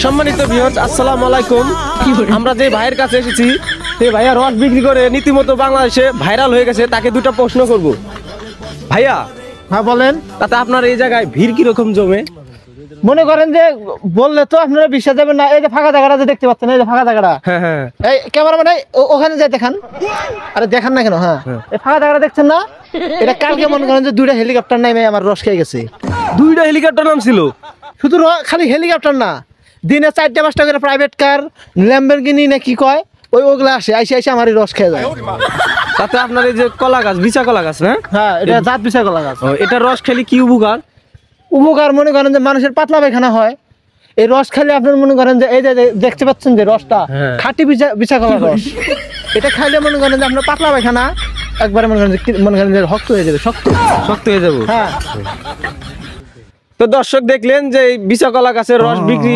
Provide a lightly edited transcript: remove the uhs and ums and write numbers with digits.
সম্মানিত ভিউয়ার্স, আসসালামু আলাইকুম। আমরা যে ভাইয়ের কাছে এসেছি, সেই ভাইয়া রস বিক্রি করে রীতিমতো বাংলাদেশে ভাইরাল হয়ে গেছে। তাকে দুটো প্রশ্ন করব। ভাইয়া, হ্যাঁ বলেন। তাতে আপনার এই জায়গায় ভিড় কিরকম জমে? মনে করেন যে বললে তো আপনারা বিশ্বাস যাবেন না। এই যে ফাঁকা জায়গাটা যে দেখতে পাচ্ছেন, এই যে ফাঁকা জায়গাটা, হ্যাঁ হ্যাঁ, এই ক্যামেরাম্যান ওখানে যাই দেখান। আরে দেখান না কেন? হ্যাঁ, এই ফাঁকা জায়গাটা দেখছেন না? এটা কালকে মনে করেন যে 2টা হেলিকপ্টার নামে আমার রস খেয়ে গেছে। 2টা হেলিকপ্টার নামছিল? শুধু খালি হেলিকপ্টার না, দিনে 4টা-5টা করে প্রাইভেট কার, ল্যাম্বরগিনি না কি কয়, ওগুলা আসে আইসে আমার রস খেয়ে যায়। তাতে আপনার এই যে কলা গাছ, বিচা কলা গাছ না? হ্যাঁ, এটা জাত বিশাল কলা গাছ। এটা রস খেলে কি উপকার? উপকার মনে করেন যে মানুষের পাতলা পায়খানা হয়। এই রস খেলে আপনার মনে করেন যে এই যে দেখতে পাচ্ছেন যে রসটা খাঁটি বিচা কলার রস, এটা খাইলে মনে করেন যে আপনার পাতলা পায়খানা একবারে মনে করেন যে শক্ত হয়ে যাবে, শক্ত হয়ে যাবো। হ্যাঁ। তো দর্শক দেখলেন যে এই বিচা কলা গাছের রস বিক্রি